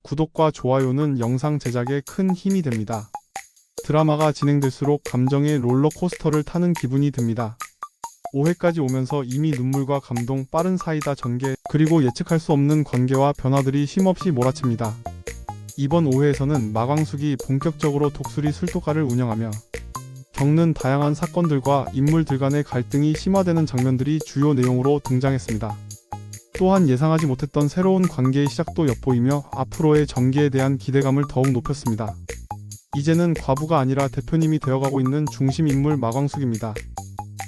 구독과 좋아요는 영상 제작에 큰 힘이 됩니다. 드라마가 진행될수록 감정의 롤러코스터를 타는 기분이 듭니다. 5회까지 오면서 이미 눈물과 감동, 빠른 사이다 전개, 그리고 예측할 수 없는 관계와 변화들이 쉼없이 몰아칩니다. 이번 5회에서는 마광숙이 본격적으로 독수리 술도가를 운영하며 겪는 다양한 사건들과 인물들 간의 갈등이 심화되는 장면들이 주요 내용으로 등장했습니다. 또한 예상하지 못했던 새로운 관계의 시작도 엿보이며 앞으로의 전개에 대한 기대감을 더욱 높였습니다. 이제는 과부가 아니라 대표님이 되어가고 있는 중심 인물 마광숙입니다.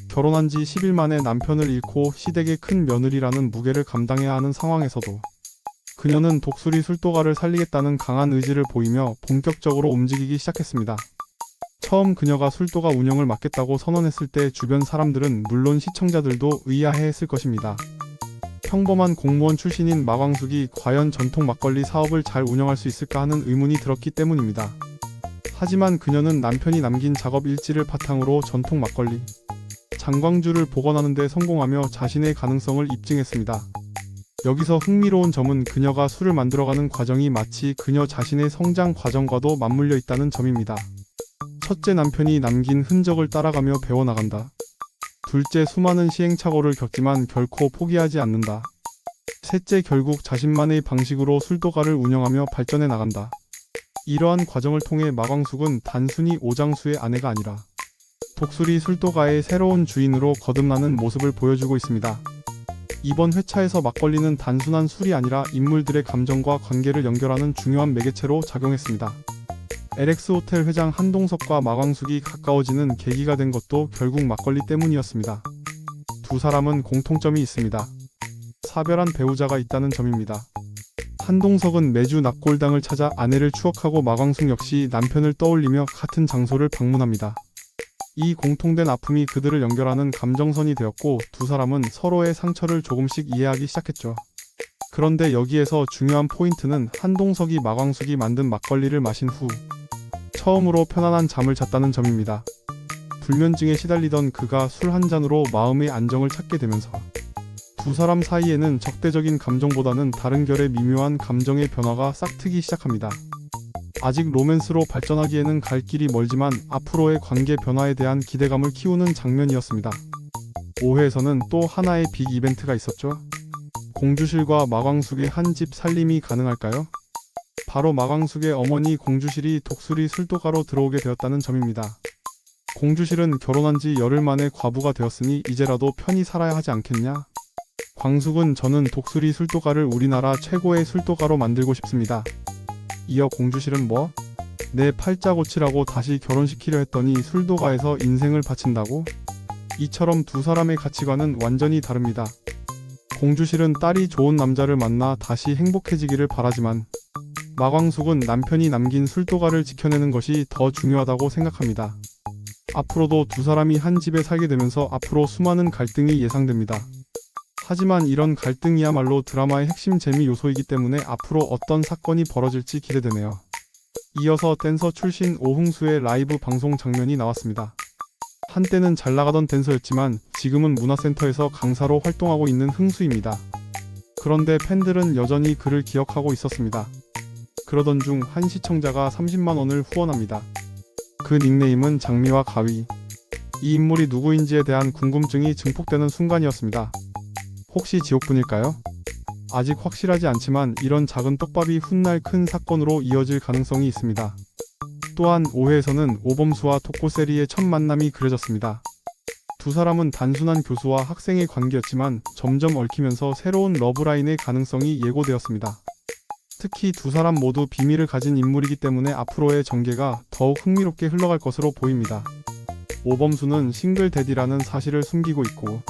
결혼한 지 10일 만에 남편을 잃고 시댁의 큰 며느리라는 무게를 감당해야 하는 상황에서도 그녀는 독수리 술도가를 살리겠다는 강한 의지를 보이며 본격적으로 움직이기 시작했습니다. 처음 그녀가 술도가 운영을 맡겠다고 선언했을 때 주변 사람들은 물론 시청자들도 의아해했을 것입니다. 평범한 공무원 출신인 마광숙이 과연 전통 막걸리 사업을 잘 운영할 수 있을까 하는 의문이 들었기 때문입니다. 하지만 그녀는 남편이 남긴 작업 일지를 바탕으로 전통 막걸리 장광주를 복원하는 데 성공하며 자신의 가능성을 입증했습니다. 여기서 흥미로운 점은 그녀가 술을 만들어가는 과정이 마치 그녀 자신의 성장 과정과도 맞물려 있다는 점입니다. 첫째, 남편이 남긴 흔적을 따라가며 배워나간다. 둘째, 수많은 시행착오를 겪지만 결코 포기하지 않는다. 셋째, 결국 자신만의 방식으로 술도가를 운영하며 발전해 나간다. 이러한 과정을 통해 마광숙은 단순히 오장수의 아내가 아니라 독수리 술도가의 새로운 주인으로 거듭나는 모습을 보여주고 있습니다. 이번 회차에서 막걸리는 단순한 술이 아니라 인물들의 감정과 관계를 연결하는 중요한 매개체로 작용했습니다. LX호텔 회장 한동석과 마광숙이 가까워지는 계기가 된 것도 결국 막걸리 때문이었습니다. 두 사람은 공통점이 있습니다. 사별한 배우자가 있다는 점입니다. 한동석은 매주 납골당을 찾아 아내를 추억하고 마광숙 역시 남편을 떠올리며 같은 장소를 방문합니다. 이 공통된 아픔이 그들을 연결하는 감정선이 되었고 두 사람은 서로의 상처를 조금씩 이해하기 시작했죠. 그런데 여기에서 중요한 포인트는 한동석이 마광숙이 만든 막걸리를 마신 후 처음으로 편안한 잠을 잤다는 점입니다. 불면증에 시달리던 그가 술 한 잔으로 마음의 안정을 찾게 되면서 두 사람 사이에는 적대적인 감정보다는 다른 결의 미묘한 감정의 변화가 싹트기 시작합니다. 아직 로맨스로 발전하기에는 갈 길이 멀지만 앞으로의 관계 변화에 대한 기대감을 키우는 장면이었습니다. 5회에서는 또 하나의 빅 이벤트가 있었죠. 공주실과 마광숙의 한 집 살림이 가능할까요? 바로 마광숙의 어머니 공주실이 독수리 술도가로 들어오게 되었다는 점입니다. 공주실은 결혼한 지 열흘 만에 과부가 되었으니 이제라도 편히 살아야 하지 않겠냐? 광숙은 저는 독수리 술도가를 우리나라 최고의 술도가로 만들고 싶습니다. 이어 공주실은 뭐? 내 팔자고치라고 다시 결혼시키려 했더니 술도가에서 인생을 바친다고? 이처럼 두 사람의 가치관은 완전히 다릅니다. 공주실은 딸이 좋은 남자를 만나 다시 행복해지기를 바라지만 마광숙은 남편이 남긴 술도가를 지켜내는 것이 더 중요하다고 생각합니다. 앞으로도 두 사람이 한 집에 살게 되면서 앞으로 수많은 갈등이 예상됩니다. 하지만 이런 갈등이야말로 드라마의 핵심 재미 요소이기 때문에 앞으로 어떤 사건이 벌어질지 기대되네요. 이어서 댄서 출신 오흥수의 라이브 방송 장면이 나왔습니다. 한때는 잘나가던 댄서였지만 지금은 문화센터에서 강사로 활동하고 있는 흥수입니다. 그런데 팬들은 여전히 그를 기억하고 있었습니다. 그러던 중 한 시청자가 30만 원을 후원합니다. 그 닉네임은 장미와 가위. 이 인물이 누구인지에 대한 궁금증이 증폭되는 순간이었습니다. 혹시 지옥분일까요? 아직 확실하지 않지만 이런 작은 떡밥이 훗날 큰 사건으로 이어질 가능성이 있습니다. 또한 5회에서는 오범수와 토코세리의 첫 만남이 그려졌습니다. 두 사람은 단순한 교수와 학생의 관계였지만 점점 얽히면서 새로운 러브라인의 가능성이 예고되었습니다. 특히 두 사람 모두 비밀을 가진 인물이기 때문에 앞으로의 전개가 더욱 흥미롭게 흘러갈 것으로 보입니다. 오범수는 싱글 데디라는 사실을 숨기고 있고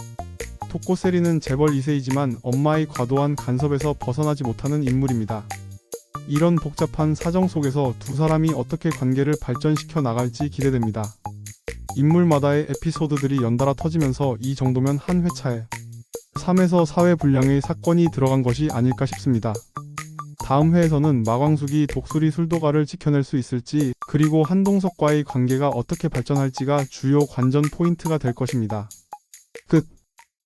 토코세리는 재벌 2세이지만 엄마의 과도한 간섭에서 벗어나지 못하는 인물입니다. 이런 복잡한 사정 속에서 두 사람이 어떻게 관계를 발전시켜 나갈지 기대됩니다. 인물마다의 에피소드들이 연달아 터지면서 이 정도면 한 회차에 3에서 4회 분량의 사건이 들어간 것이 아닐까 싶습니다. 다음 회에서는 마광숙이 독수리 술도가를 지켜낼 수 있을지, 그리고 한동석과의 관계가 어떻게 발전할지가 주요 관전 포인트가 될 것입니다. 끝.